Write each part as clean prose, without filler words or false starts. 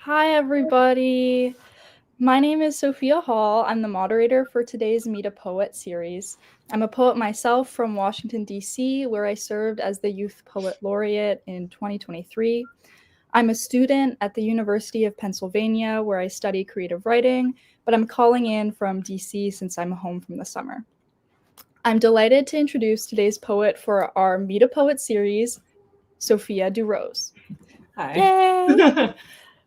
Hi, everybody. My name is Sophia Hall. I'm the moderator for today's Meet a Poet series. I'm a poet myself from Washington, D.C., where I served as the Youth Poet Laureate in 2023. I'm a student at the University of Pennsylvania, where I study creative writing, but I'm calling in from D.C. since I'm home from the summer. I'm delighted to introduce today's poet for our Meet a Poet series, Sophia DuRose. Hi. Yay!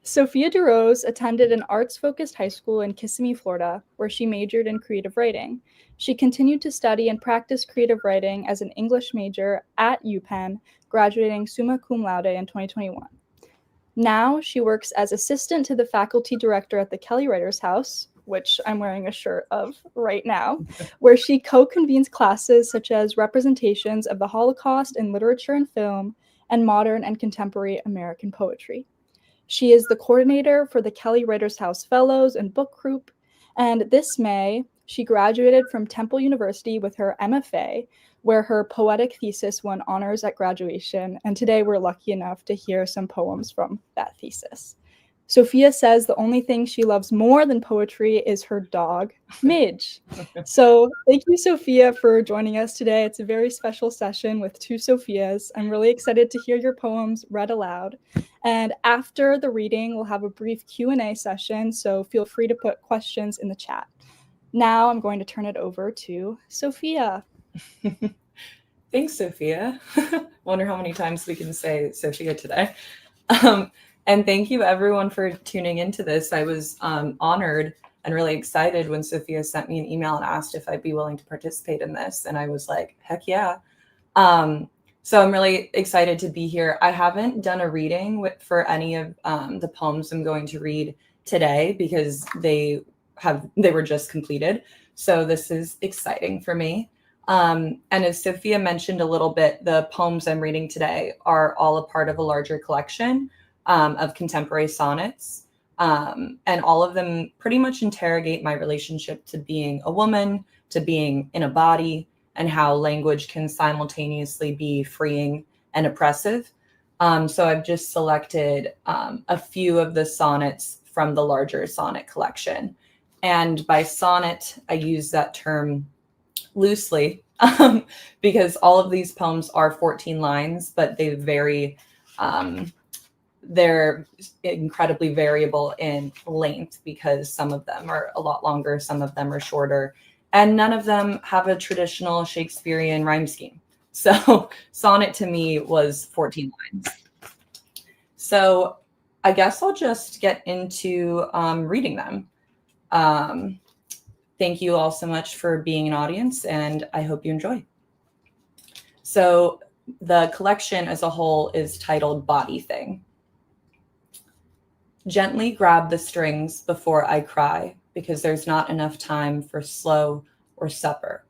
Sophia DuRose attended an arts-focused high school in Kissimmee, Florida, where she majored in creative writing. She continued to study and practice creative writing as an English major at UPenn, graduating summa cum laude in 2021. Now she works as assistant to the faculty director at the Kelly Writers House, which I'm wearing a shirt of right now, where she co-convenes classes such as representations of the Holocaust in literature and film and modern and contemporary American poetry. She is the coordinator for the Kelly Writers House Fellows and Book Group, and this May, she graduated from Temple University with her MFA, where her poetic thesis won honors at graduation, and today we're lucky enough to hear some poems from that thesis. Sophia says the only thing she loves more than poetry is her dog, Midge. So thank you, Sophia, for joining us today. It's a very special session with two Sophias. I'm really excited to hear your poems read aloud. And after the reading, we'll have a brief Q&A session, so feel free to put questions in the chat. Now I'm going to turn it over to Sophia. Thanks, Sophia. Wonder how many times we can say Sophia today. And thank you everyone for tuning into this. I was honored and really excited when Sophia sent me an email and asked if I'd be willing to participate in this. And I was like, heck yeah. So I'm really excited to be here. I haven't done a reading for any of the poems I'm going to read today because they were just completed. So this is exciting for me. And as Sophia mentioned a little bit, the poems I'm reading today are all a part of a larger collection of contemporary sonnets. And all of them pretty much interrogate my relationship to being a woman, to being in a body, and how language can simultaneously be freeing and oppressive. So I've just selected a few of the sonnets from the larger sonnet collection. And by sonnet, I use that term loosely because all of these poems are 14 lines, but they vary. They're incredibly variable in length because some of them are a lot longer, some of them are shorter, and none of them have a traditional Shakespearean rhyme scheme. So sonnet to me was 14 lines. So I guess I'll just get into reading them. Thank you all so much for being an audience, and I hope you enjoy. So the collection as a whole is titled Body Thing. Gently grab the strings before I cry, because there's not enough time for slow or supper.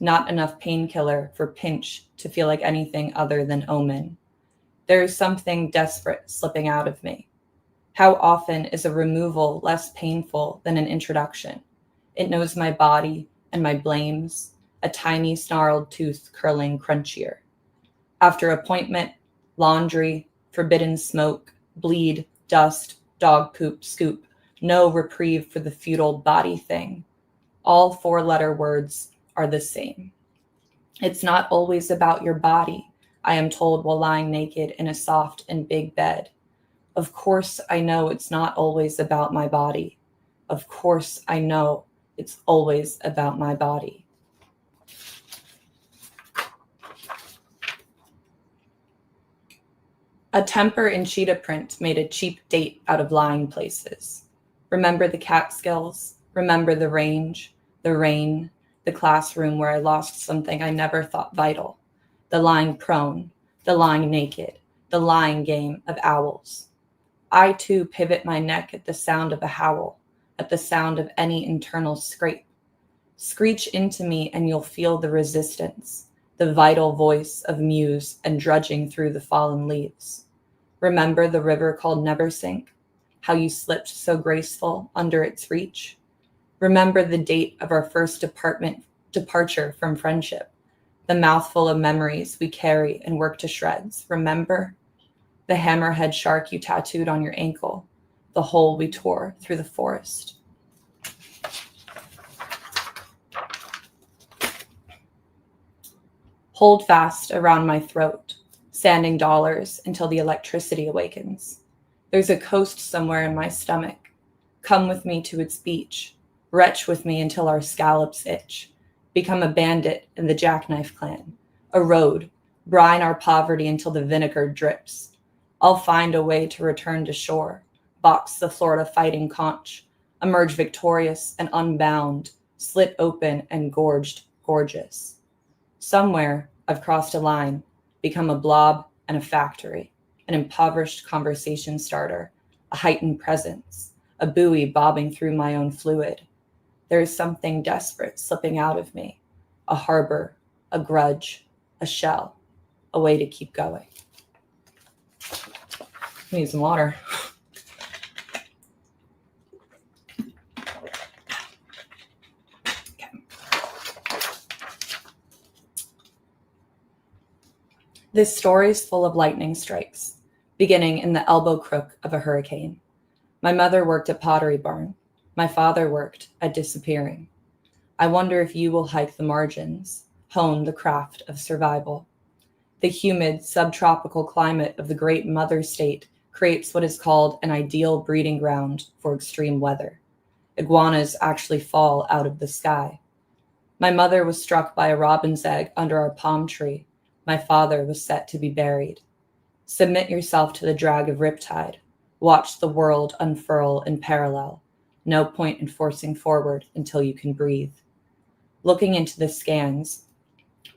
Not enough painkiller for pinch to feel like anything other than omen. There is something desperate slipping out of me. How often is a removal less painful than an introduction? It knows my body and my blames, a tiny snarled tooth curling crunchier. After appointment, laundry, forbidden smoke, bleed, dust, dog poop, scoop, no reprieve for the futile body thing. All four-letter words are the same. It's not always about your body, I am told while lying naked in a soft and big bed. Of course, I know it's not always about my body. Of course, I know it's always about my body. A temper in cheetah print made a cheap date out of lying places. Remember the Catskills, remember the range, the rain, the classroom where I lost something I never thought vital, the lying prone, the lying naked, the lying game of owls. I too pivot my neck at the sound of a howl, at the sound of any internal scrape. Screech into me and you'll feel the resistance, the vital voice of muse and drudging through the fallen leaves. Remember the river called Neversink, how you slipped so graceful under its reach? Remember the date of our first departure from friendship, the mouthful of memories we carry and work to shreds. Remember the hammerhead shark you tattooed on your ankle, the hole we tore through the forest. Hold fast around my throat, sanding dollars until the electricity awakens. There's a coast somewhere in my stomach. Come with me to its beach. Retch with me until our scallops itch. Become a bandit in the Jackknife Clan. Erode, brine our poverty until the vinegar drips. I'll find a way to return to shore, box the Florida fighting conch, emerge victorious and unbound, slit open and gorgeous. Somewhere I've crossed a line, become a blob and a factory, an impoverished conversation starter, a heightened presence, a buoy bobbing through my own fluid. There is something desperate slipping out of me, a harbor, a grudge, a shell, a way to keep going. Need some water. This story is full of lightning strikes, beginning in the elbow crook of a hurricane. My mother worked at Pottery Barn. My father worked at disappearing. I wonder if you will hike the margins, hone the craft of survival. The humid, subtropical climate of the great mother state creates what is called an ideal breeding ground for extreme weather. Iguanas actually fall out of the sky. My mother was struck by a robin's egg under our palm tree. My father was set to be buried. Submit yourself to the drag of riptide. Watch the world unfurl in parallel. No point in forcing forward until you can breathe. Looking into the scans,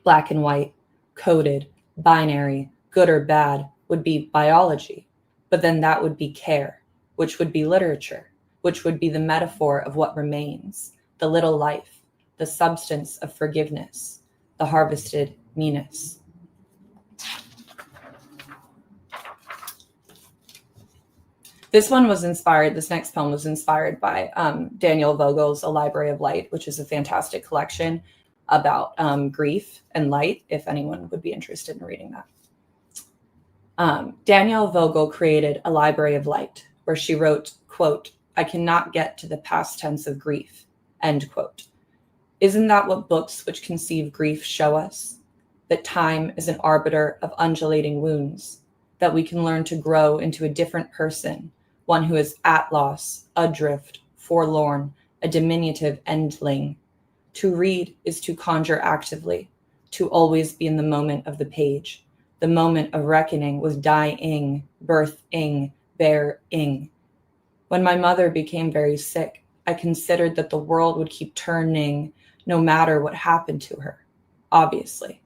black and white, coded, binary, good or bad, would be biology. But then that would be care, which would be literature, which would be the metaphor of what remains, the little life, the substance of forgiveness, the harvested meanness. This next poem was inspired by Daniel Vogel's A Library of Light, which is a fantastic collection about grief and light, if anyone would be interested in reading that. Danielle Vogel created A Library of Light, where she wrote, quote, "I cannot get to the past tense of grief," end quote. Isn't that what books which conceive grief show us? That time is an arbiter of undulating wounds, that we can learn to grow into a different person, one who is at loss, adrift, forlorn, a diminutive endling. To read is to conjure actively, to always be in the moment of the page, the moment of reckoning with dying, birthing, bearing. When my mother became very sick, I considered that the world would keep turning no matter what happened to her. Obviously,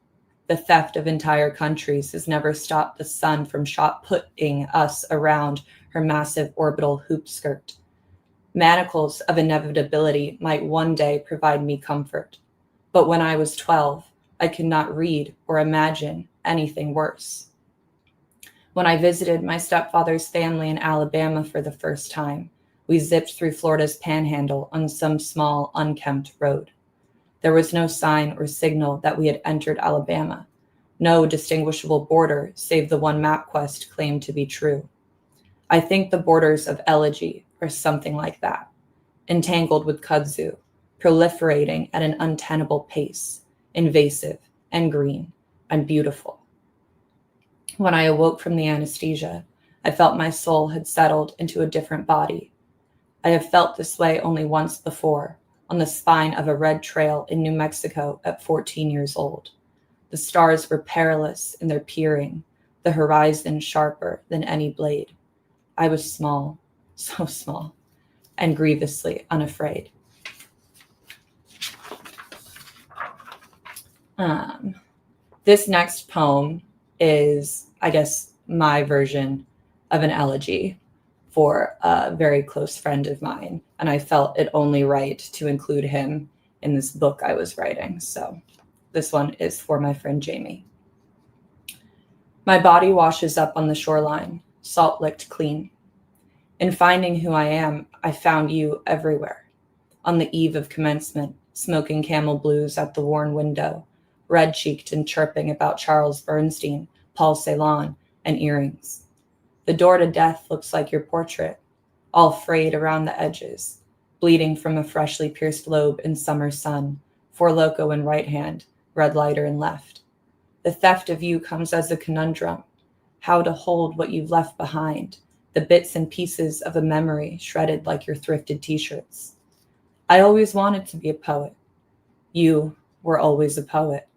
the theft of entire countries has never stopped the sun from shot-putting us around her massive orbital hoop skirt. Manacles of inevitability might one day provide me comfort. But when I was 12, I could not read or imagine anything worse. When I visited my stepfather's family in Alabama for the first time, we zipped through Florida's panhandle on some small, unkempt road. There was no sign or signal that we had entered Alabama, no distinguishable border save the one MapQuest claimed to be true. I think the borders of elegy or something like that, entangled with kudzu, proliferating at an untenable pace, invasive and green and beautiful. When I awoke from the anesthesia, I felt my soul had settled into a different body. I have felt this way only once before, on the spine of a red trail in New Mexico at 14 years old. The stars were perilous in their peering, the horizon sharper than any blade. I was small, so small, and grievously unafraid. This next poem is, I guess, my version of an elegy for a very close friend of mine, and I felt it only right to include him in this book I was writing. So this one is for my friend Jamie. My body washes up on the shoreline, salt-licked clean. In finding who I am, I found you everywhere. On the eve of commencement, smoking Camel Blues at the worn window, red-cheeked and chirping about Charles Bernstein, Paul Celan, and earrings. The door to death looks like your portrait. all frayed around the edges, bleeding from a freshly pierced lobe in summer sun, four loco in right hand, red lighter in left. The theft of you comes as a conundrum, how to hold what you've left behind, the bits and pieces of a memory shredded like your thrifted t-shirts. I always wanted to be a poet. You were always a poet.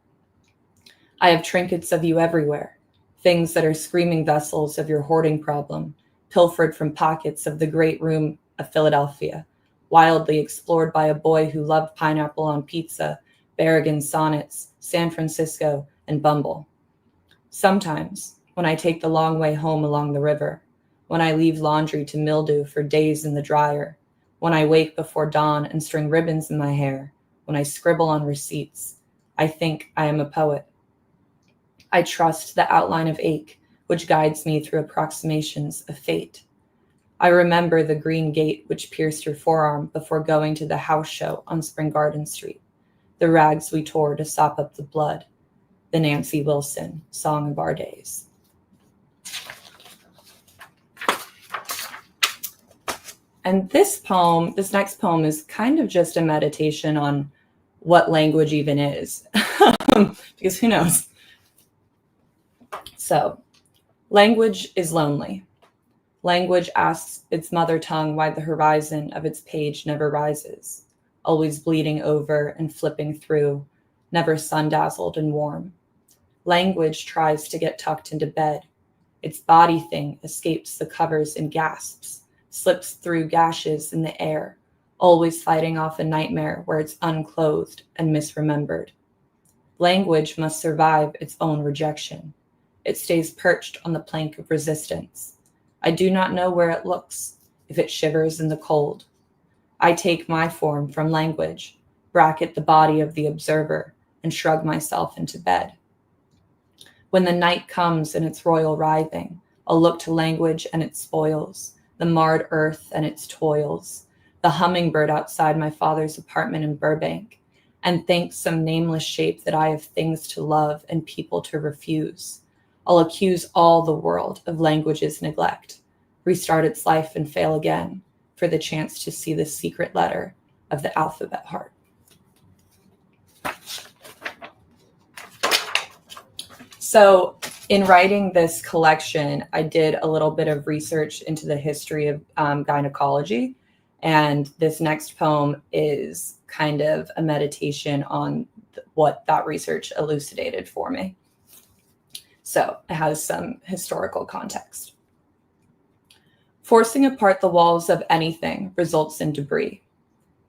I have trinkets of you everywhere, things that are screaming vessels of your hoarding problem, pilfered from pockets of the great room of Philadelphia, wildly explored by a boy who loved pineapple on pizza, Berrigan sonnets, San Francisco, and Bumble. Sometimes, when I take the long way home along the river, when I leave laundry to mildew for days in the dryer, when I wake before dawn and string ribbons in my hair, when I scribble on receipts, I think I am a poet. I trust the outline of ache, which guides me through approximations of fate. I remember the green gate which pierced your forearm before going to the house show on Spring Garden Street, the rags we tore to sop up the blood, the Nancy Wilson song of our days. And this next poem is kind of just a meditation on what language even is, because who knows? So, language is lonely. Language asks its mother tongue why the horizon of its page never rises, always bleeding over and flipping through, never sun-dazzled and warm. Language tries to get tucked into bed. Its body thing escapes the covers and gasps, slips through gashes in the air, always fighting off a nightmare where it's unclothed and misremembered. Language must survive its own rejection. It stays perched on the plank of resistance. I do not know where it looks, if it shivers in the cold. I take my form from language, bracket the body of the observer, and shrug myself into bed. When the night comes in its royal writhing, I'll look to language and its spoils, the marred earth and its toils, the hummingbird outside my father's apartment in Burbank, and thank some nameless shape that I have things to love and people to refuse. I'll accuse all the world of language's neglect, restart its life and fail again for the chance to see the secret letter of the alphabet heart. So in writing this collection, I did a little bit of research into the history of gynecology. And this next poem is kind of a meditation on what that research elucidated for me. So it has some historical context. Forcing apart the walls of anything results in debris.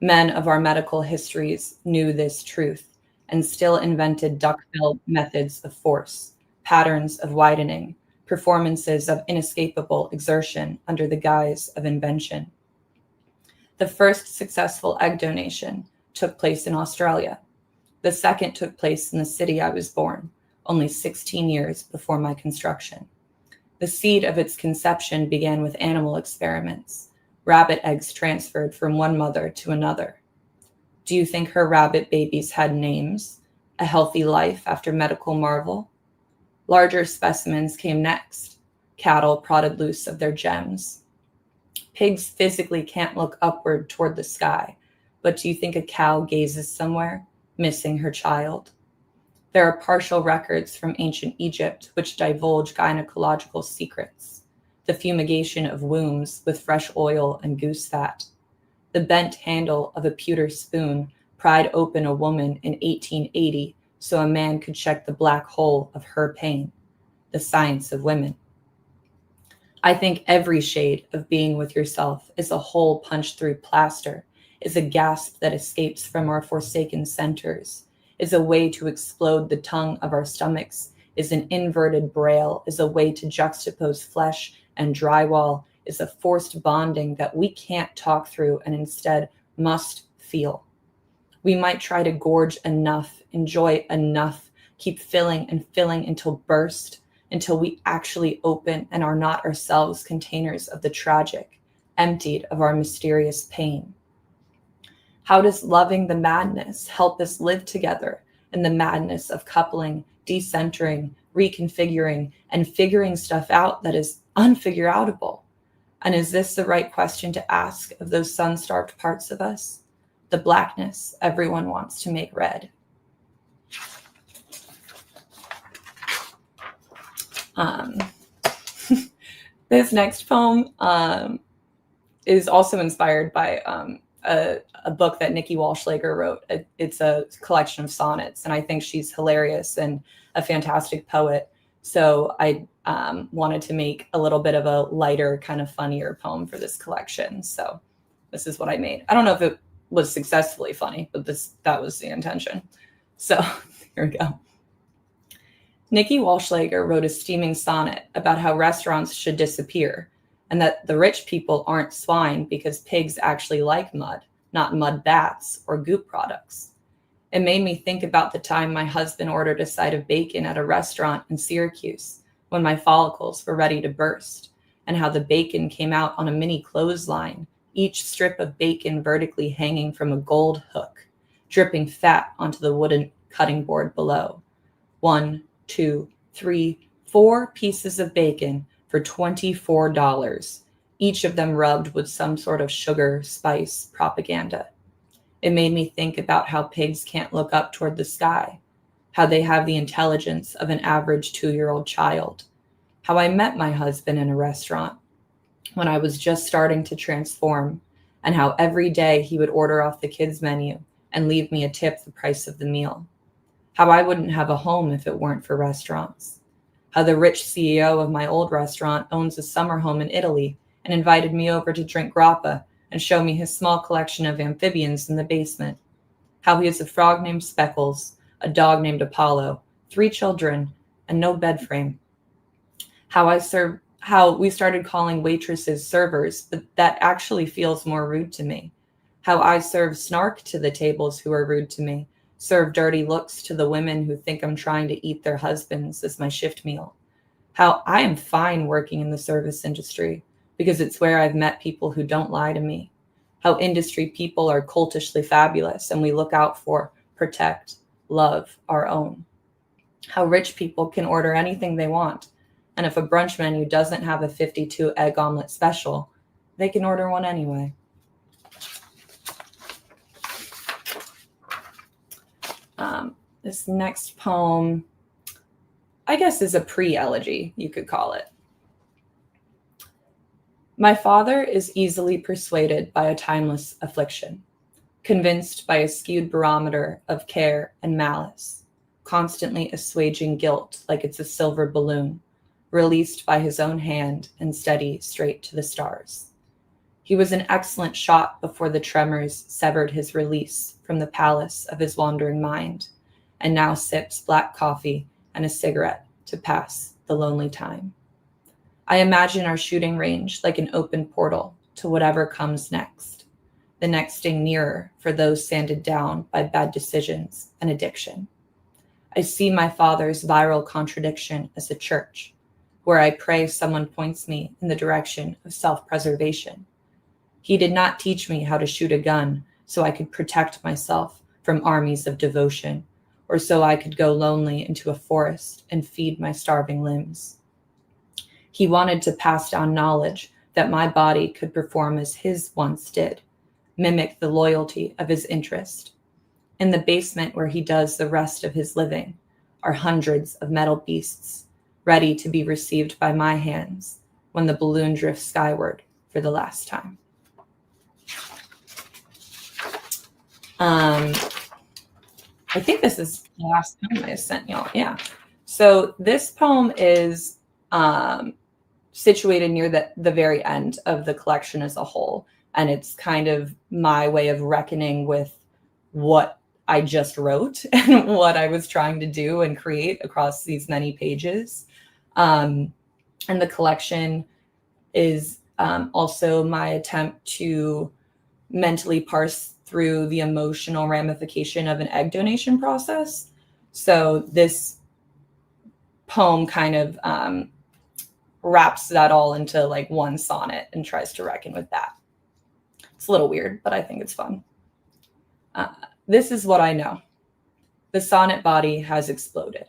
Men of our medical histories knew this truth and still invented duck-bill methods of force, patterns of widening, performances of inescapable exertion under the guise of invention. The first successful egg donation took place in Australia. The second took place in the city I was born, only 16 years before my construction. The seed of its conception began with animal experiments, rabbit eggs transferred from one mother to another. Do you think her rabbit babies had names? A healthy life after medical marvel? Larger specimens came next, cattle prodded loose of their gems. Pigs physically can't look upward toward the sky, but do you think a cow gazes somewhere, missing her child? There are partial records from ancient Egypt which divulge gynecological secrets, the fumigation of wombs with fresh oil and goose fat. The bent handle of a pewter spoon pried open a woman in 1880 so a man could check the black hole of her pain, the science of women. I think every shade of being with yourself is a hole punched through plaster, is a gasp that escapes from our forsaken centers, is a way to explode the tongue of our stomachs, is an inverted braille, is a way to juxtapose flesh and drywall, is a forced bonding that we can't talk through and instead must feel. We might try to gorge enough, enjoy enough, keep filling and filling until burst, until we actually open and are not ourselves containers of the tragic, emptied of our mysterious pain. How does loving the madness help us live together in the madness of coupling, decentering, reconfiguring, and figuring stuff out that is unfigureoutable? And is this the right question to ask of those sun-starved parts of us? The blackness everyone wants to make red. This next poem is also inspired by a book that Nikki Walschlager wrote. It's a collection of sonnets, and I think she's hilarious and a fantastic poet. So I wanted to make a little bit of a lighter, kind of funnier poem for this collection. So this is what I made. I don't know if it was successfully funny, but that was the intention. So here we go. Nikki Walschlager wrote a steaming sonnet about how restaurants should disappear, and that the rich people aren't swine because pigs actually like mud, not mud baths or goop products. It made me think about the time my husband ordered a side of bacon at a restaurant in Syracuse when my follicles were ready to burst, and how the bacon came out on a mini clothesline, each strip of bacon vertically hanging from a gold hook, dripping fat onto the wooden cutting board below. 1, 2, 3, 4 pieces of bacon for $24, each of them rubbed with some sort of sugar, spice, propaganda. It made me think about how pigs can't look up toward the sky, how they have the intelligence of an average 2-year-old child, how I met my husband in a restaurant when I was just starting to transform, and how every day he would order off the kids' menu and leave me a tip the price of the meal. How I wouldn't have a home if it weren't for restaurants. How the rich CEO of my old restaurant owns a summer home in Italy and invited me over to drink grappa and show me his small collection of amphibians in the basement. How he has a frog named Speckles, a dog named Apollo, 3 children, and no bed frame. How we started calling waitresses servers, but that actually feels more rude to me. How I serve snark to the tables who are rude to me, serve dirty looks to the women who think I'm trying to eat their husbands as my shift meal. How I am fine working in the service industry because it's where I've met people who don't lie to me. How industry people are cultishly fabulous and we look out for, protect, love our own. How rich people can order anything they want. And if a brunch menu doesn't have a 52 egg omelet special, they can order one anyway. This next poem, I guess, is a pre-elegy, you could call it. My father is easily persuaded by a timeless affliction, convinced by a skewed barometer of care and malice, constantly assuaging guilt like it's a silver balloon, released by his own hand and steady straight to the stars. He was an excellent shot before the tremors severed his release from the palace of his wandering mind, and now sips black coffee and a cigarette to pass the lonely time. I imagine our shooting range like an open portal to whatever comes next, the next thing nearer for those sanded down by bad decisions and addiction. I see my father's viral contradiction as a church, where I pray someone points me in the direction of self-preservation. He did not teach me how to shoot a gun so I could protect myself from armies of devotion, or so I could go lonely into a forest and feed my starving limbs. He wanted to pass down knowledge that my body could perform as his once did, mimic the loyalty of his interest. In the basement where he does the rest of his living are hundreds of metal beasts, ready to be received by my hands when the balloon drifts skyward for the last time. I think this is the last poem I sent y'all. Yeah. So this poem is situated near the very end of the collection as a whole. And it's kind of my way of reckoning with what I just wrote and what I was trying to do and create across these many pages. And the collection is also my attempt to mentally parse through the emotional ramification of an egg donation process. So this poem kind of wraps that all into like one sonnet and tries to reckon with that. It's a little weird, but I think it's fun. This is what I know. The sonnet body has exploded.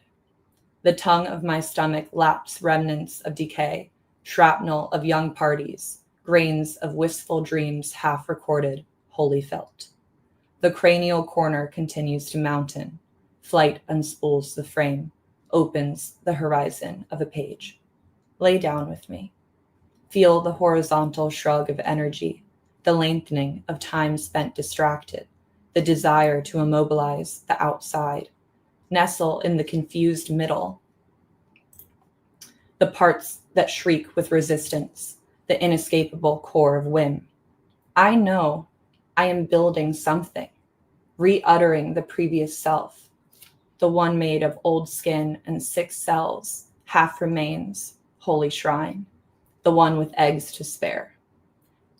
The tongue of my stomach laps remnants of decay, shrapnel of young parties, grains of wistful dreams half recorded, wholly felt. The cranial corner continues to mountain. Flight unspools the frame, opens the horizon of a page. Lay down with me. Feel the horizontal shrug of energy, the lengthening of time spent distracted, the desire to immobilize the outside. Nestle in the confused middle, the parts that shriek with resistance, the inescapable core of whim. I know I am building something, re-uttering the previous self, the one made of old skin and 6 cells, half remains, holy shrine, the one with eggs to spare.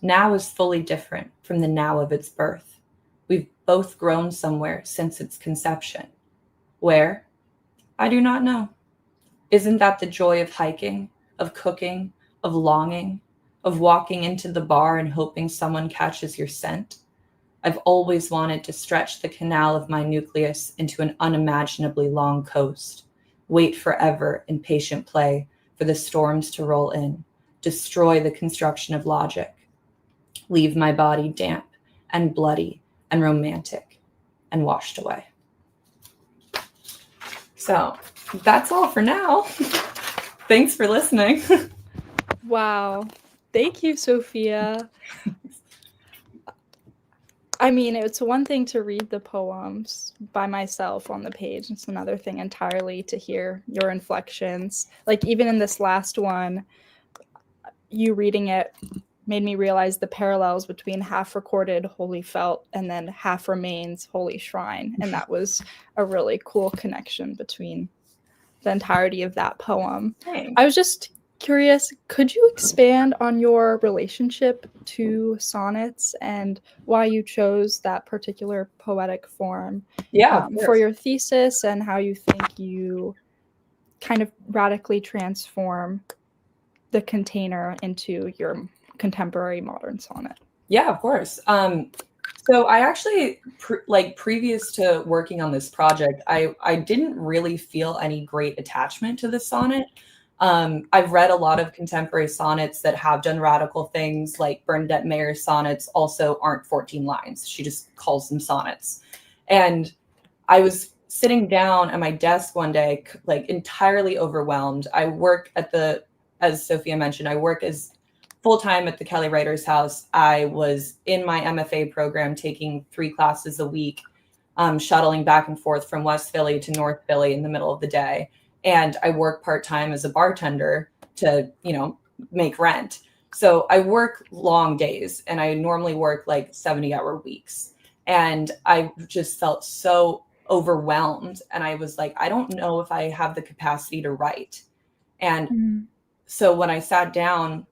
Now is fully different from the now of its birth. We've both grown somewhere since its conception. Where? I do not know. Isn't that the joy of hiking, of cooking, of longing, of walking into the bar and hoping someone catches your scent? I've always wanted to stretch the canal of my nucleus into an unimaginably long coast, wait forever in patient play for the storms to roll in, destroy the construction of logic, leave my body damp and bloody and romantic and washed away. So that's all for now. Thanks for listening. Wow. Thank you, Sophia. I mean, it's one thing to read the poems by myself on the page. It's another thing entirely to hear your inflections. Like, even in this last one, you reading it made me realize the parallels between half recorded Holy Felt and then half remains Holy Shrine. And that was a really cool connection between the entirety of that poem. Thanks. I was just curious, could you expand on your relationship to sonnets and why you chose that particular poetic form for your thesis, and how you think you kind of radically transform the container into your contemporary modern sonnet? Yeah, of course. So I actually, previous to working on this project, I didn't really feel any great attachment to the sonnet. I've read a lot of contemporary sonnets that have done radical things, like Bernadette Mayer's sonnets also aren't 14 lines. She just calls them sonnets. And I was sitting down at my desk one day, like entirely overwhelmed. I work at as Sophia mentioned, I work as full-time at the Kelly Writers House. I was in my MFA program taking 3 classes a week, shuttling back and forth from West Philly to North Philly in the middle of the day. And I work part-time as a bartender to, make rent. So I work long days, and I normally work like 70-hour weeks. And I just felt so overwhelmed. And I was like, I don't know if I have the capacity to write. And so when I sat down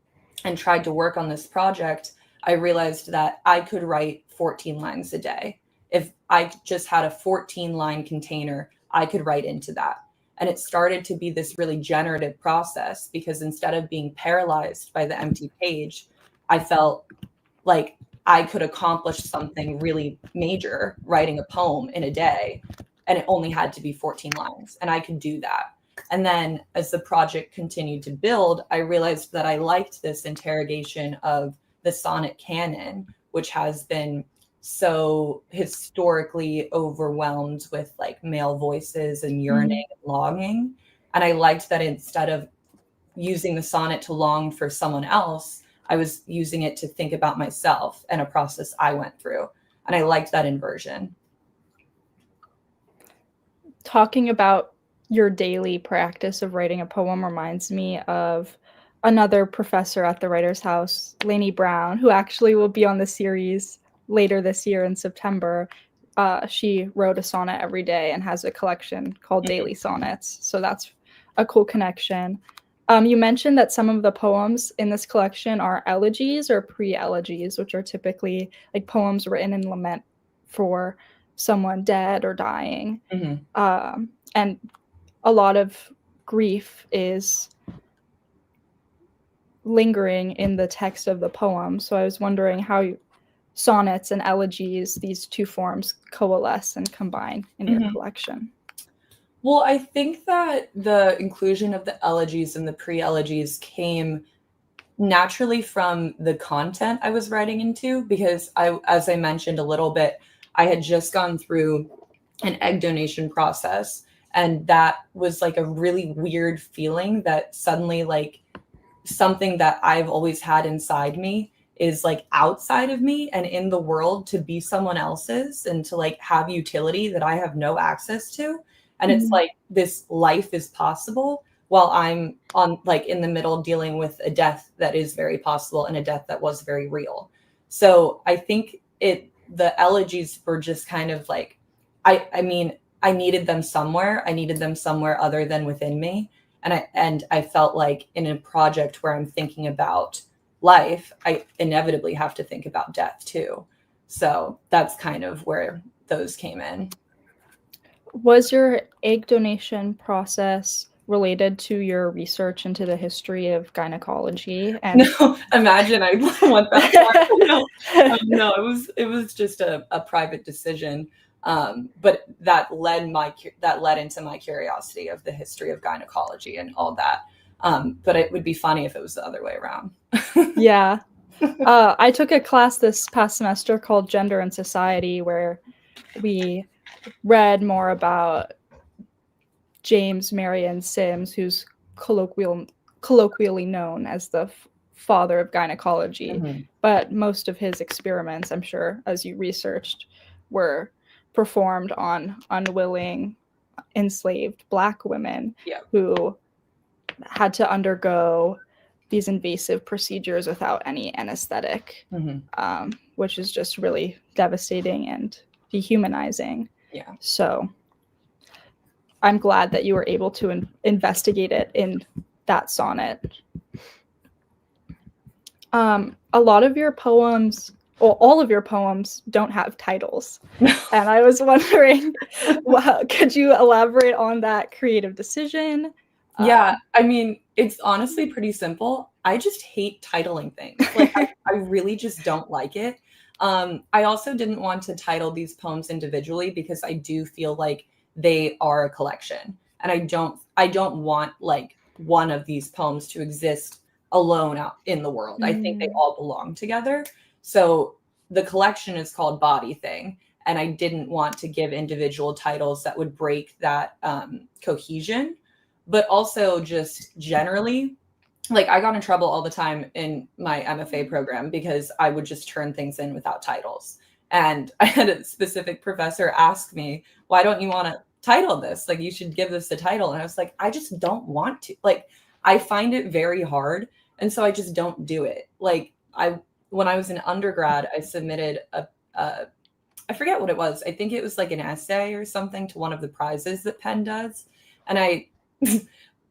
and tried to work on this project, I realized that I could write 14 lines a day. If I just had a 14-line container, I could write into that. And it started to be this really generative process, because instead of being paralyzed by the empty page, I felt like I could accomplish something really major writing a poem in a day, and it only had to be 14 lines, and I could do that. And then as the project continued to build, I realized that I liked this interrogation of the sonnet canon, which has been so historically overwhelmed with like male voices and yearning and longing. And I liked that instead of using the sonnet to long for someone else, I was using it to think about myself and a process I went through. And I liked that inversion. Talking about your daily practice of writing a poem reminds me of another professor at the Writers House, Lainey Brown, who actually will be on the series later this year in September. She wrote a sonnet every day and has a collection called Daily Sonnets. So that's a cool connection. You mentioned that some of the poems in this collection are elegies or pre-elegies, which are typically like poems written in lament for someone dead or dying. And a lot of grief is lingering in the text of the poem. So I was wondering how sonnets and elegies, these two forms, coalesce and combine in your collection. Well, I think that the inclusion of the elegies and the pre-elegies came naturally from the content I was writing into, because as I mentioned a little bit, I had just gone through an egg donation process, and that was like a really weird feeling that suddenly like something that I've always had inside me is like outside of me and in the world to be someone else's and to like have utility that I have no access to. And it's like this life is possible while I'm on like in the middle dealing with a death that is very possible and a death that was very real. So I think the elegies were just kind of like, I mean, I needed them somewhere. I needed them somewhere other than within me. And I felt like in a project where I'm thinking about life, I inevitably have to think about death too. So that's kind of where those came in. Was your egg donation process related to your research into the history of gynecology? And No, imagine I want that part. No, it was just a private decision. But that led into my curiosity of the history of gynecology and all that. But it would be funny if it was the other way around. Yeah. I took a class this past semester called Gender and Society, where we read more about James Marion Sims, who's colloquially known as the father of gynecology. Mm-hmm. But most of his experiments, I'm sure, as you researched, were performed on unwilling, enslaved Black women who had to undergo these invasive procedures without any anesthetic, which is just really devastating and dehumanizing. Yeah. So I'm glad that you were able to investigate it in that sonnet. A lot of your poems, well, all of your poems don't have titles. And I was wondering, could you elaborate on that creative decision? Yeah, I mean, it's honestly pretty simple. I just hate titling things. Like, I really just don't like it. I also didn't want to title these poems individually because I do feel like they are a collection, and I don't want like one of these poems to exist alone out in the world. I think they all belong together. So the collection is called Body Thing, and I didn't want to give individual titles that would break that cohesion. But also just generally, like I got in trouble all the time in my MFA program because I would just turn things in without titles. And I had a specific professor ask me, why don't you want to title this? Like, you should give this a title. And I was like, I just don't want to. Like, I find it very hard. And so I just don't do it. Like, when I was in undergrad, I submitted I forget what it was. I think it was like an essay or something to one of the prizes that Penn does. And I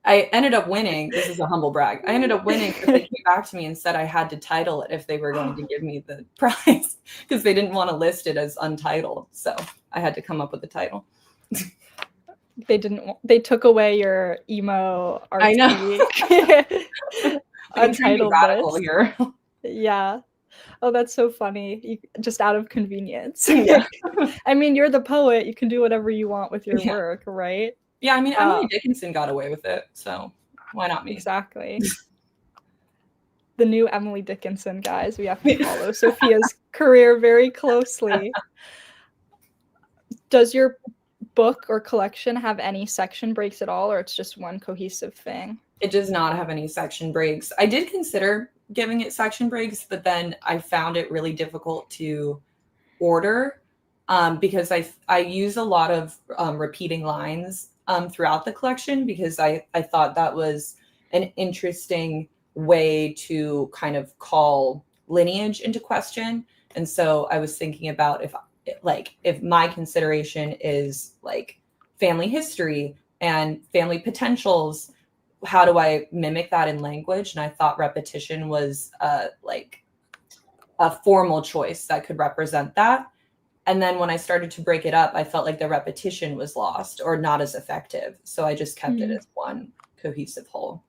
ended up winning. This is a humble brag. I ended up winning because they came back to me and said I had to title it if they were going to give me the prize because they didn't want to list it as untitled. So I had to come up with a title. They took away your emo artsy. I know. Untitled radical here. Yeah. Oh, that's so funny. Just out of convenience. Yeah. I mean, you're the poet. You can do whatever you want with your work, right? Yeah, I mean, Emily Dickinson got away with it, so why not me? Exactly. The new Emily Dickinson, guys. We have to follow Sophia's career very closely. Does your book or collection have any section breaks at all, or it's just one cohesive thing? It does not have any section breaks. I did consider giving it section breaks, but then I found it really difficult to order because I use a lot of repeating lines throughout the collection because I thought that was an interesting way to kind of call lineage into question. And so I was thinking about if my consideration is like family history and family potentials, how do I mimic that in language? And I thought repetition was like a formal choice that could represent that. And then when I started to break it up, I felt like the repetition was lost or not as effective. So I just kept it as one cohesive whole.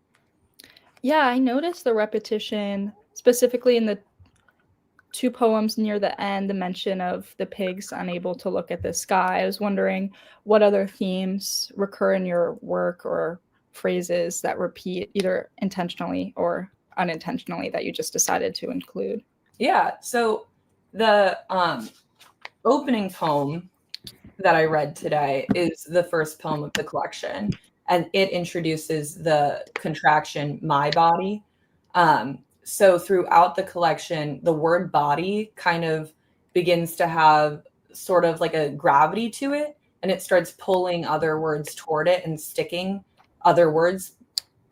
Yeah, I noticed the repetition specifically in the two poems near the end, the mention of the pigs unable to look at the sky. I was wondering what other themes recur in your work or phrases that repeat either intentionally or unintentionally that you just decided to include? Yeah. So the opening poem that I read today is the first poem of the collection, and it introduces the contraction "my body." So throughout the collection, the word "body" kind of begins to have sort of like a gravity to it, and it starts pulling other words toward it and sticking other words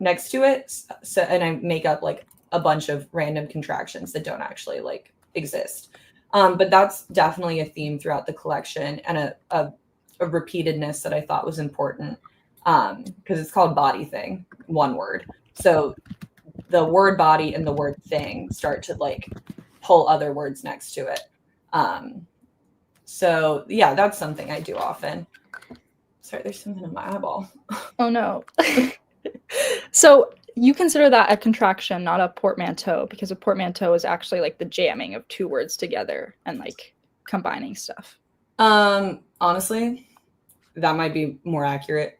next to it. So, and I make up like a bunch of random contractions that don't actually like exist. But that's definitely a theme throughout the collection, and a repeatedness that I thought was important, because it's called body thing, one word. So the word body and the word thing start to like pull other words next to it. So yeah, that's something I do often. Sorry, there's something in my eyeball. Oh no. So you consider that a contraction, not a portmanteau, because a portmanteau is actually like the jamming of two words together and like combining stuff. Honestly, that might be more accurate.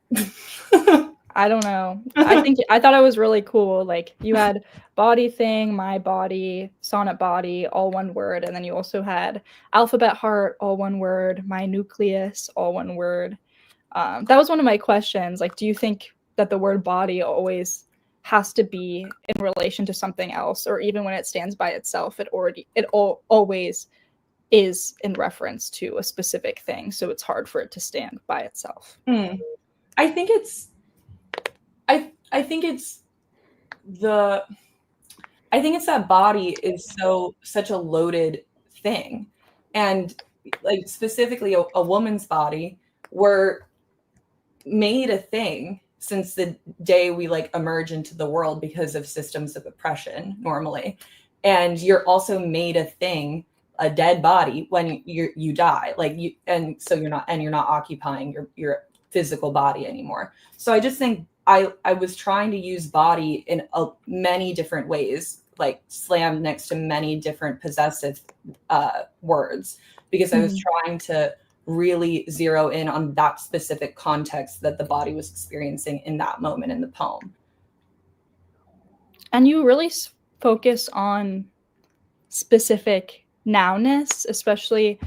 I don't know. I thought it was really cool. Like you had body thing, my body, sonnet body, all one word, and then you also had alphabet heart, all one word, my nucleus, all one word. That was one of my questions. Like, do you think that the word body always has to be in relation to something else, or even when it stands by itself, always is in reference to a specific thing, so it's hard for it to stand by itself? I think it's I think it's the I think it's that body is such a loaded thing, and like specifically a woman's body, we're made a thing since the day we like emerge into the world because of systems of oppression normally, and you're also made a thing, a dead body, when you die, like you, and so you're not occupying your physical body anymore. So I just think I was trying to use body in many different ways, like slammed next to many different possessive words, because I was trying to really zero in on that specific context that the body was experiencing in that moment in the poem. And you really focus on specific nounness, especially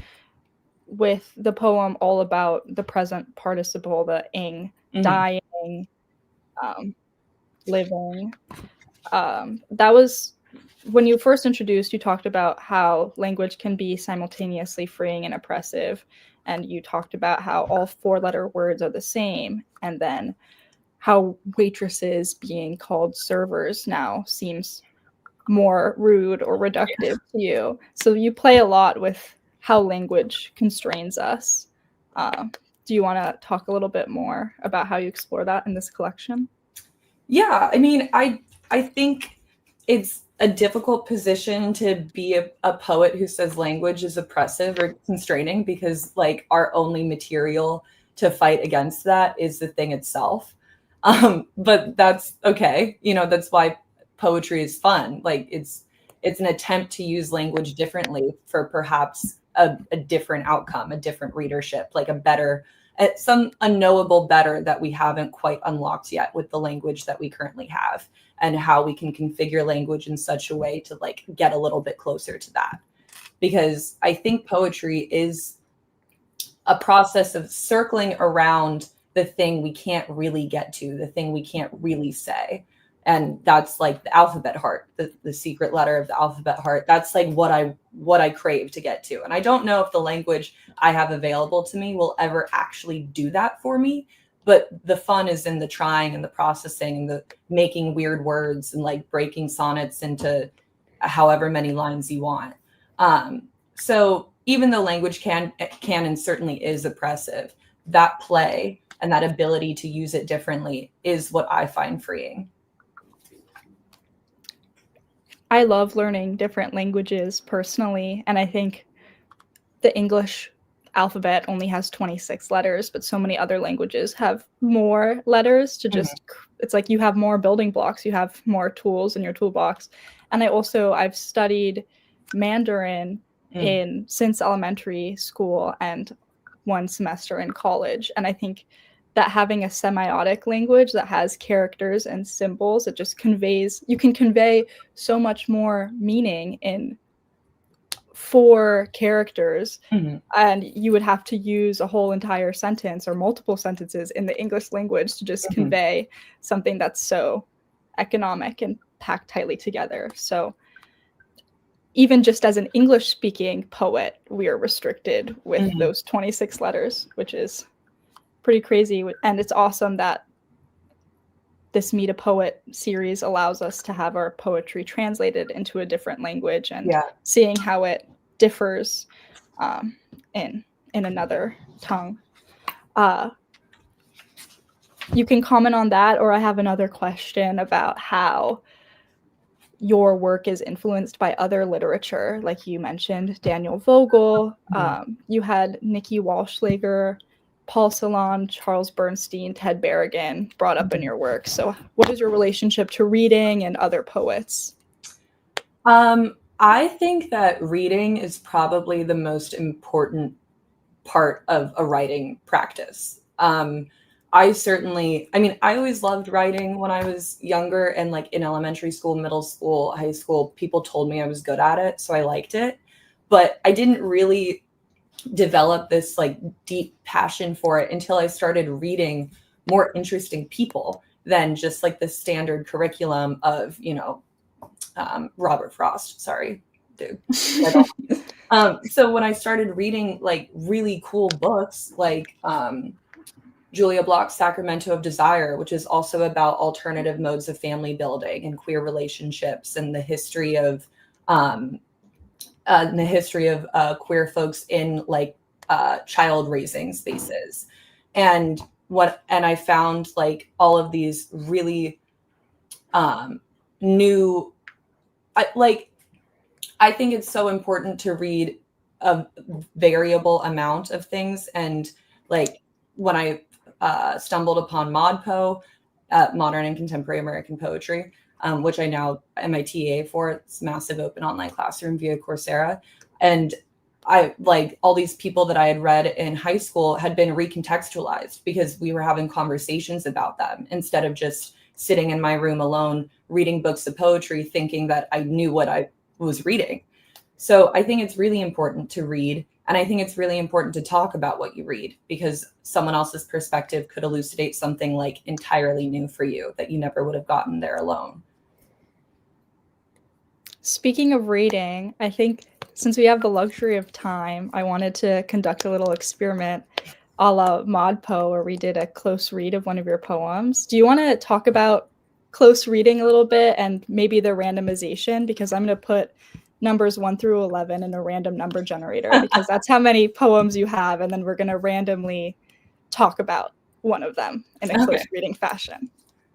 with the poem all about the present participle, the ing, dying, living. That was when you first introduced, you talked about how language can be simultaneously freeing and oppressive. And you talked about how all four-letter words are the same. And then how waitresses being called servers now seems more rude or reductive to you. So you play a lot with how language constrains us. Do you want to talk a little bit more about how you explore that in this collection? Yeah, I mean, I think it's a difficult position to be a poet who says language is oppressive or constraining, because like our only material to fight against that is the thing itself. But that's okay. You know, that's why poetry is fun. Like it's an attempt to use language differently for perhaps a different outcome, a different readership, like a better, some unknowable better that we haven't quite unlocked yet with the language that we currently have, and how we can configure language in such a way to like get a little bit closer to that. Because I think poetry is a process of circling around the thing we can't really get to, the thing we can't really say. And that's like the alphabet heart, the secret letter of the alphabet heart. That's like what I crave to get to. And I don't know if the language I have available to me will ever actually do that for me. But the fun is in the trying and the processing and the making weird words and like breaking sonnets into however many lines you want. So even though language can and certainly is oppressive, that play and that ability to use it differently is what I find freeing. I love learning different languages personally, and I think the English alphabet only has 26 letters, but so many other languages have more letters to just, it's like you have more building blocks, you have more tools in your toolbox. And I've studied Mandarin since elementary school and one semester in college. And I think that having a semiotic language that has characters and symbols, it just conveys, you can convey so much more meaning in 4 characters, and you would have to use a whole entire sentence or multiple sentences in the English language to just convey something that's so economic and packed tightly together. So even just as an English speaking poet, we are restricted with those 26 letters, which is pretty crazy. And it's awesome that this Meet a Poet series allows us to have our poetry translated into a different language and seeing how it differs in another tongue. You can comment on that, or I have another question about how your work is influenced by other literature. Like you mentioned, Daniel Vogel, you had Nikki Walschlager, Paul Celan, Charles Bernstein, Ted Berrigan brought up in your work. So what is your relationship to reading and other poets? I think that reading is probably the most important part of a writing practice. I always loved writing when I was younger, and like in elementary school, middle school, high school, people told me I was good at it, so I liked it. But I didn't really develop this like deep passion for it until I started reading more interesting people than just like the standard curriculum of, Robert Frost. Sorry, dude. So when I started reading like really cool books, like Julia Block's Sacramento of Desire, which is also about alternative modes of family building and queer relationships and the history of queer folks in like child raising spaces, and I found like all of these really new. I think it's so important to read a variable amount of things, and like when I stumbled upon ModPo, Modern and Contemporary American Poetry, which I now am a TA for. It's a massive open online classroom via Coursera. And I like all these people that I had read in high school had been recontextualized because we were having conversations about them instead of just sitting in my room alone, reading books of poetry, thinking that I knew what I was reading. So I think it's really important to read. And I think it's really important to talk about what you read, because someone else's perspective could elucidate something like entirely new for you that you never would have gotten there alone. Speaking of reading, I think since we have the luxury of time, I wanted to conduct a little experiment a la ModPo, where we did a close read of one of your poems. Do you want to talk about close reading a little bit and maybe the randomization? Because I'm going to put numbers 1 through 11 in a random number generator, because that's how many poems you have. And then we're going to randomly talk about one of them in a close reading fashion.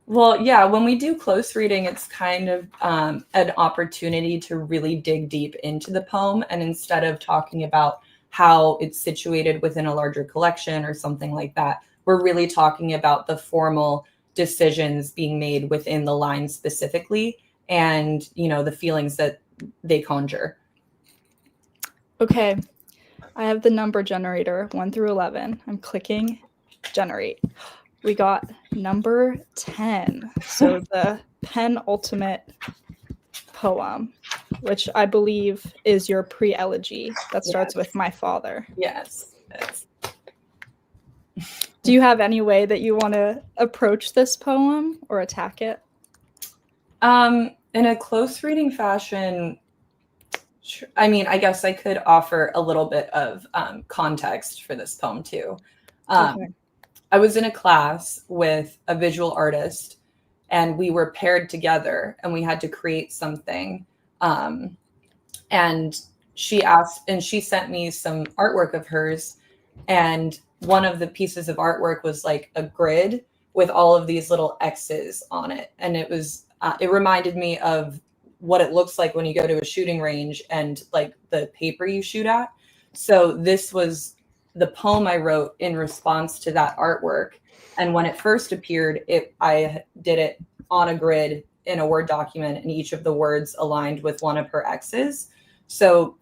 Well, yeah, when we do close reading, it's kind of an opportunity to really dig deep into the poem. And instead of talking about how it's situated within a larger collection or something like that, we're really talking about the formal decisions being made within the line specifically, and, the feelings that they conjure. Okay, I have the number generator 1 through 11. I'm clicking generate. We got number 10. So the penultimate poem, which I believe is your pre-elegy that starts with my father. Yes. Do you have any way that you want to approach this poem or attack it? In a close reading fashion, I guess I could offer a little bit of context for this poem too. Okay. I was in a class with a visual artist, and we were paired together and we had to create something. And she sent me some artwork of hers. And one of the pieces of artwork was like a grid with all of these little X's on it. And it reminded me of what it looks like when you go to a shooting range and like the paper you shoot at. So this was the poem I wrote in response to that artwork. And when it first appeared, I did it on a grid in a Word document, and each of the words aligned with one of her X's. So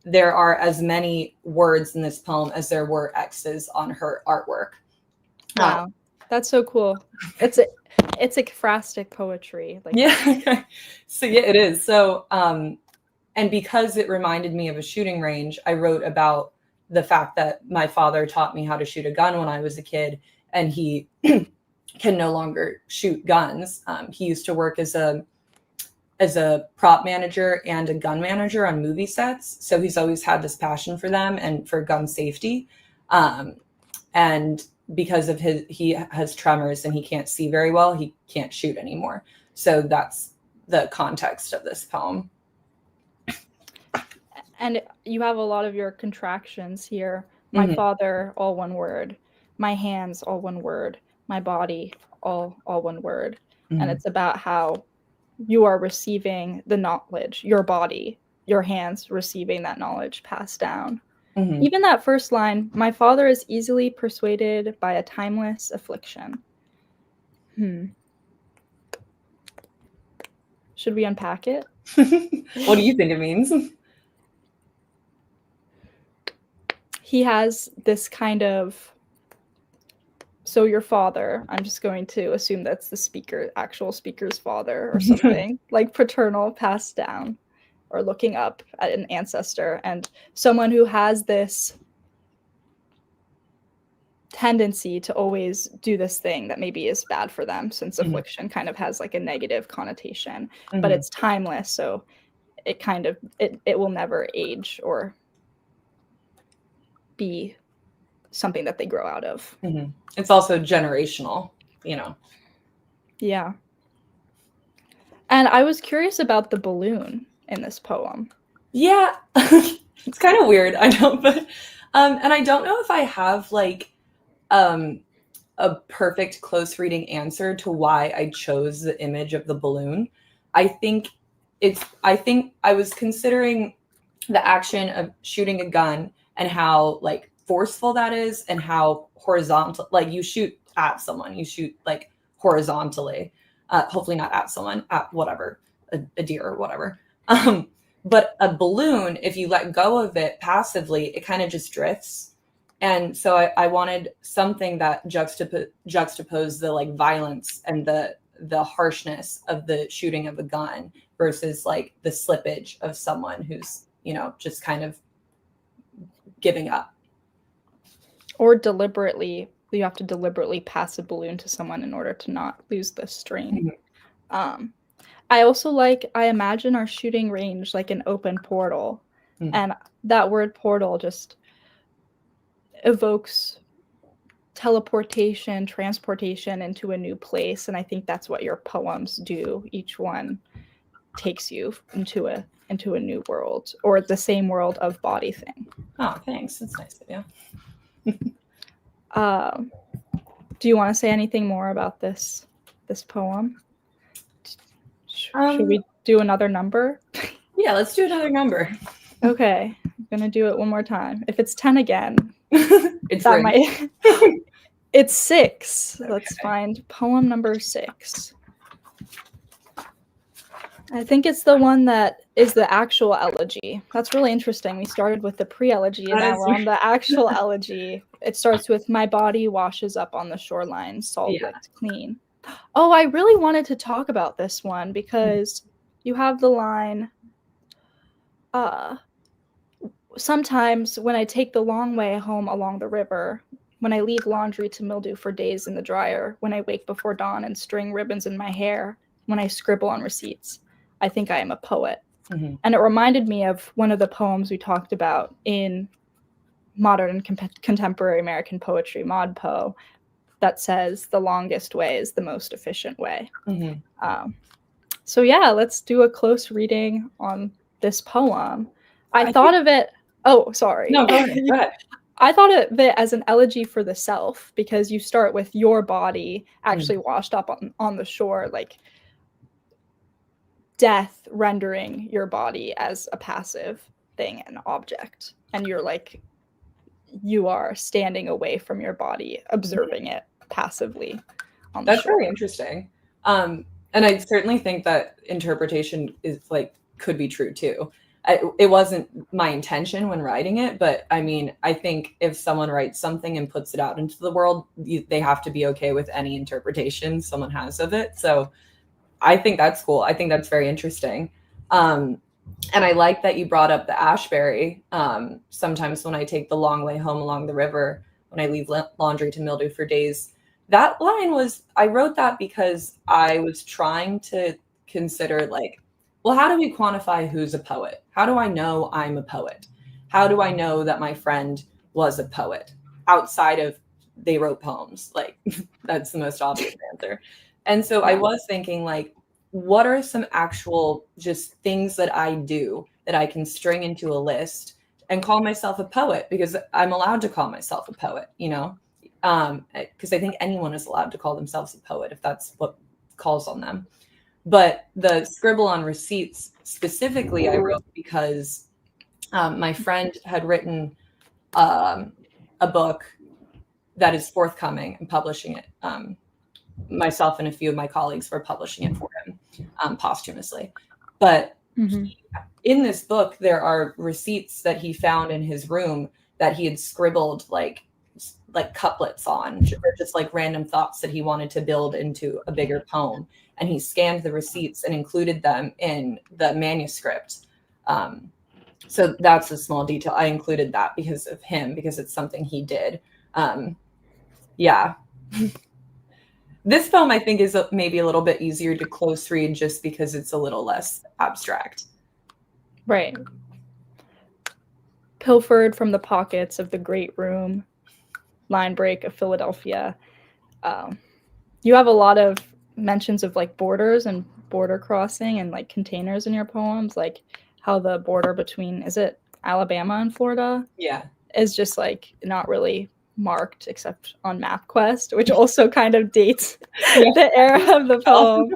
there are as many words in this poem as there were X's on her artwork. Wow. That's so cool. It's ekphrastic poetry. Like, Yeah. So yeah, it is. So and because it reminded me of a shooting range, I wrote about the fact that my father taught me how to shoot a gun when I was a kid, and he can no longer shoot guns. He used to work as a prop manager and a gun manager on movie sets, so he's always had this passion for them and for gun safety. And because of he has tremors and he can't see very well, he can't shoot anymore. So that's the context of this poem. And you have a lot of your contractions here. My father, all one word. My hands, all one word. My body, all one word. And it's about how you are receiving the knowledge, your body, your hands receiving that knowledge passed down. Even that first line, my father is easily persuaded by a timeless affliction. Should we unpack it? What do you think it means? He has this kind of, so your father, I'm just going to assume that's the actual speaker's father or something, like paternal, passed down, or looking up at an ancestor, and someone who has this tendency to always do this thing that maybe is bad for them, since affliction kind of has like a negative connotation, but it's timeless, so it kind of it will never age or be something that they grow out of. It's also generational, Yeah. And I was curious about the balloon in this poem. Yeah. It's kind of weird. I don't, but and I don't know if I have like a perfect close reading answer to why I chose the image of the balloon. I think I was considering the action of shooting a gun and how like forceful that is, and how horizontal, like you shoot at someone, you shoot like horizontally, hopefully not at someone, at whatever, a deer or whatever. But a balloon, if you let go of it passively, it kind of just drifts. And so I wanted something that juxtaposed the like violence and the harshness of the shooting of a gun versus like the slippage of someone who's, just kind of giving up. Or you have to deliberately pass a balloon to someone in order to not lose the strain. I also I imagine our shooting range like an open portal. And that word portal just evokes teleportation, transportation into a new place. And I think that's what your poems do. Each one takes you into a new world, or the same world of body thing. Oh, thanks. That's nice of you. Do you want to say anything more about this poem? Should we do another number? Yeah, let's do another number. Okay, I'm gonna do it one more time. If it's 10 again, it's that might. It's 6. Okay. Let's find poem number 6. I think it's the one that is the actual elegy. That's really interesting. We started with the pre-elegy, and now we're on the actual elegy. It starts with, my body washes up on the shoreline, salt licked clean. Oh, I really wanted to talk about this one because you have the line, sometimes when I take the long way home along the river, when I leave laundry to mildew for days in the dryer, when I wake before dawn and string ribbons in my hair, when I scribble on receipts, I think I am a poet. And it reminded me of one of the poems we talked about in modern and contemporary American poetry, ModPo, that says the longest way is the most efficient way. So yeah, let's do a close reading on this poem. I thought of it. Oh, sorry. No, go ahead. Go ahead. I thought of it as an elegy for the self, because you start with your body actually washed up on the shore, like death rendering your body as a passive thing, an object. And you are standing away from your body, observing it passively on the shore. That's very interesting. And I certainly think that interpretation is could be true too. it wasn't my intention when writing it, but I mean, I think if someone writes something and puts it out into the world, they have to be okay with any interpretation someone has of it. So I think that's cool. I think that's very interesting. And I like that you brought up the Ashberry. Sometimes when I take the long way home along the river, when I leave laundry to mildew for days, that line was, I wrote that because I was trying to consider, like, well, how do we quantify who's a poet? How do I know I'm a poet? How do I know that my friend was a poet outside of they wrote poems? Like, that's the most obvious answer. And so I was thinking, like, what are some actual just things that I do that I can string into a list and call myself a poet, because I'm allowed to call myself a poet, you know? Because I think anyone is allowed to call themselves a poet if that's what calls on them. But the scribble on receipts specifically, I wrote because my friend had written a book that is forthcoming and publishing it. Myself and a few of my colleagues were publishing it for him posthumously. But in this book, there are receipts that he found in his room that he had scribbled like couplets on, or just like random thoughts that he wanted to build into a bigger poem. And he scanned the receipts and included them in the manuscript. So that's a small detail. I included that because of him, because it's something he did. Yeah. This poem, I think, is maybe a little bit easier to close read just because it's a little less abstract. Right. Pilfered from the pockets of the great room, line break of Philadelphia. You have a lot of mentions of like borders and border crossing and like containers in your poems, like how the border between, is it Alabama and Florida? Yeah. Is just like not really marked except on MapQuest, which also kind of dates the era of the poem.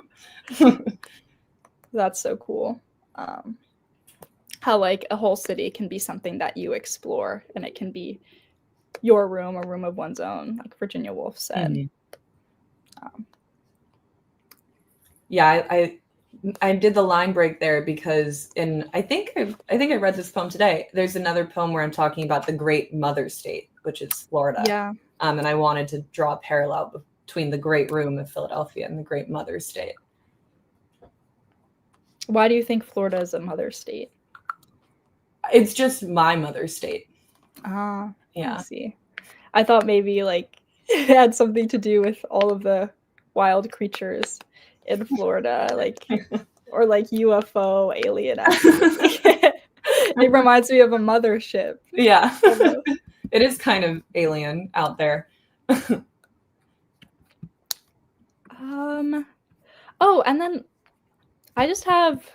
That's so cool. How like a whole city can be something that you explore, and it can be your room, a room of one's own, like Virginia Woolf said. I did the line break there because I think I read this poem today. There's another poem where I'm talking about the great mother state, which is Florida. Yeah. And I wanted to draw a parallel between the great room of Philadelphia and the great mother state. Why do you think Florida is a mother state? It's just my mother state. Yeah. I see. I thought maybe like it had something to do with all of the wild creatures in Florida, like or like UFO alien activity. It reminds me of a mothership. Yeah. It is kind of alien out there. Oh, and then I just have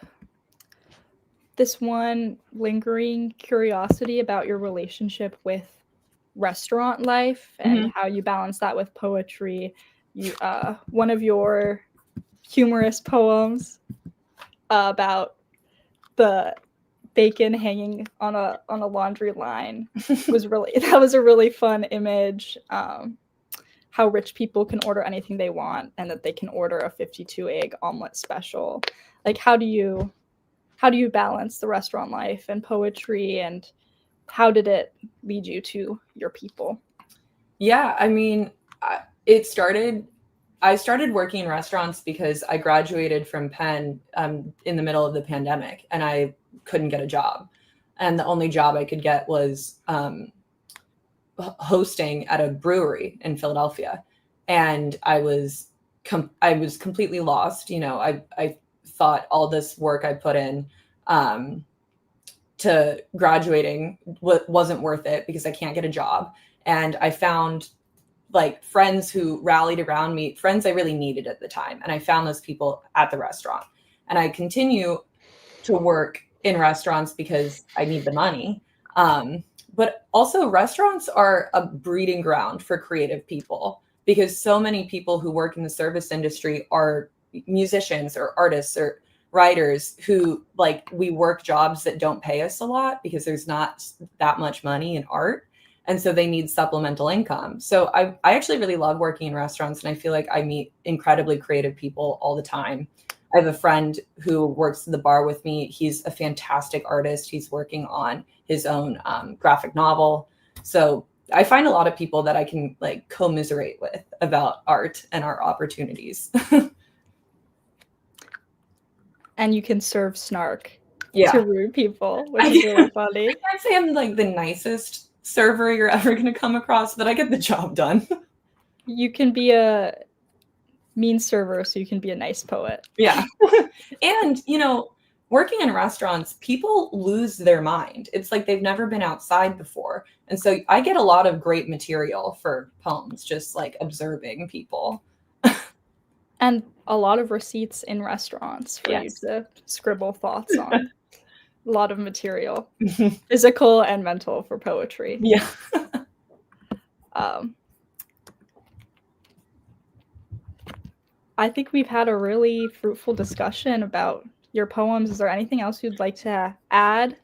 this one lingering curiosity about your relationship with restaurant life and how you balance that with poetry. You one of your humorous poems about the bacon hanging on a laundry line was a really fun image. How rich people can order anything they want and that they can order a 52 egg omelet special. Like how do you balance the restaurant life and poetry, and how did it lead you to your people? Yeah, I mean, I started working in restaurants because I graduated from Penn in the middle of the pandemic, and I couldn't get a job. And the only job I could get was hosting at a brewery in Philadelphia. And I was completely lost. You know, I thought all this work I put in to graduating wasn't worth it because I can't get a job. And I found like friends who rallied around me, friends I really needed at the time. And I found those people at the restaurant. And I continue to work in restaurants because I need the money. But also restaurants are a breeding ground for creative people, because so many people who work in the service industry are musicians or artists or writers who, like, we work jobs that don't pay us a lot because there's not that much money in art. And so they need supplemental income. So I actually really love working in restaurants, and I feel like I meet incredibly creative people all the time. I have a friend who works at the bar with me. He's a fantastic artist. He's working on his own graphic novel. So I find a lot of people that I can like commiserate with about art and our opportunities. And you can serve snark Yeah. to rude people, which is really funny. I can't say I'm like the nicest server you're ever going to come across, but I get the job done. You can be a mean server, so you can be a nice poet. Yeah. And, you know, working in restaurants, people lose their mind. It's like they've never been outside before. And so I get a lot of great material for poems, just like observing people. And a lot of receipts in restaurants for you to scribble thoughts on. A lot of material, physical and mental, for poetry. Yeah. I think we've had a really fruitful discussion about your poems. Is there anything else you'd like to add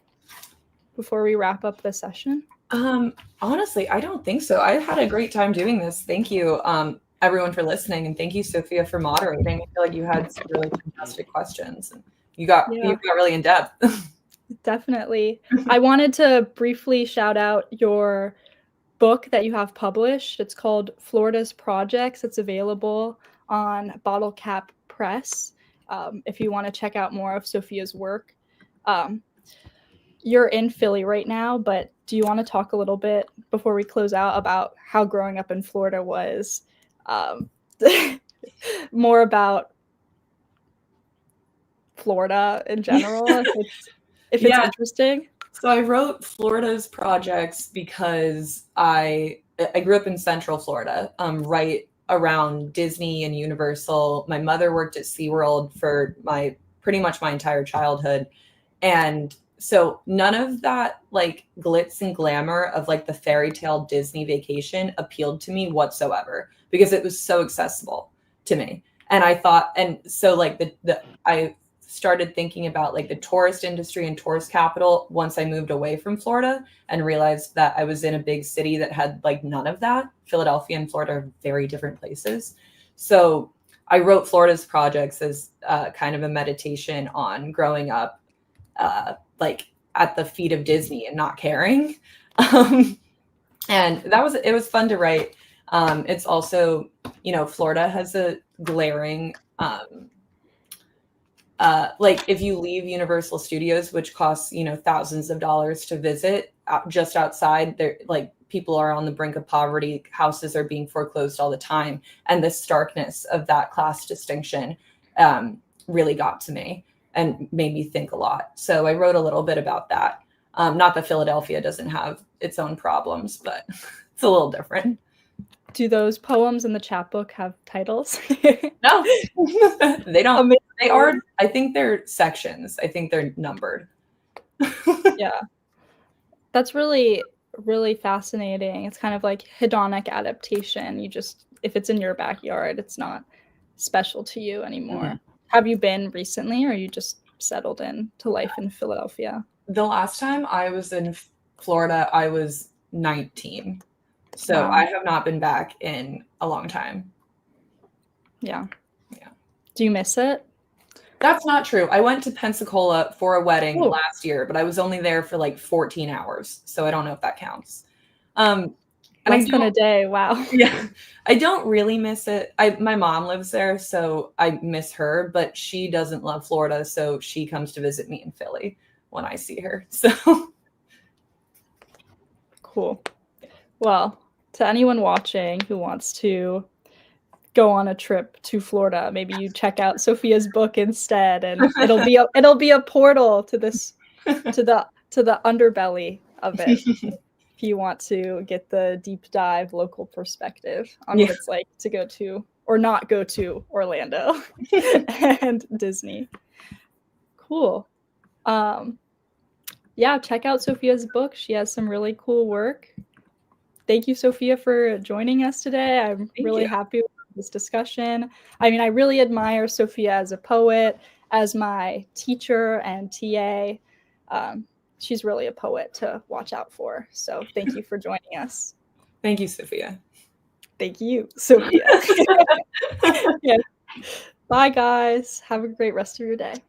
before we wrap up the session? Honestly, I don't think so. I had a great time doing this. Thank you, everyone, for listening, and thank you, Sophia, for moderating. I feel like you had some really fantastic questions, and you got really in depth. Definitely. I wanted to briefly shout out your book that you have published. It's called Florida's Projects. It's available on Bottle Cap Press if you want to check out more of Sophia's work. You're in Philly right now, but do you want to talk a little bit before we close out about how growing up in Florida was? More about Florida in general, if it's interesting. So I wrote Florida's Projects because I grew up in Central Florida, right around Disney and Universal. My mother worked at SeaWorld for pretty much my entire childhood. And so none of that like glitz and glamour of like the fairy tale Disney vacation appealed to me whatsoever, because it was so accessible to me. And I thought, and so like I started thinking about like the tourist industry and tourist capital once I moved away from Florida and realized that I was in a big city that had like none of that. Philadelphia and Florida are very different places. So I wrote Florida's Projects as kind of a meditation on growing up like at the feet of Disney and not caring. And it was fun to write. It's also, you know, Florida has a glaring like if you leave Universal Studios, which costs, you know, thousands of dollars to visit, just outside there, like people are on the brink of poverty, houses are being foreclosed all the time. And the starkness of that class distinction really got to me and made me think a lot. So I wrote a little bit about that. Not that Philadelphia doesn't have its own problems, but it's a little different. Do those poems in the chapbook have titles? No, they don't. They are, I think they're sections. I think they're numbered. Yeah. That's really, really fascinating. It's kind of like hedonic adaptation. You just, if it's in your backyard, it's not special to you anymore. Mm-hmm. Have you been recently, or are you just settled into life in Philadelphia? The last time I was in Florida, I was 19. So wow. I have not been back in a long time. Yeah. Do you miss it? That's not true. I went to Pensacola for a wedding last year, but I was only there for like 14 hours. So I don't know if that counts. Less than a day. Wow. Yeah. I don't really miss it. My mom lives there, so I miss her, but she doesn't love Florida. So she comes to visit me in Philly when I see her. So cool. Well, to anyone watching who wants to go on a trip to Florida, maybe you check out Sophia's book instead, and it'll be a portal to this to the underbelly of it. If you want to get the deep dive local perspective on what it's like to go to or not go to Orlando and Disney. Cool. Yeah, check out Sophia's book. She has some really cool work. Thank you, Sophia, for joining us today. I'm really happy with this discussion. I mean, I really admire Sophia as a poet, as my teacher and TA. She's really a poet to watch out for. So thank you for joining us. Thank you, Sophia. Thank you, Sophia. Yeah. Bye, guys. Have a great rest of your day.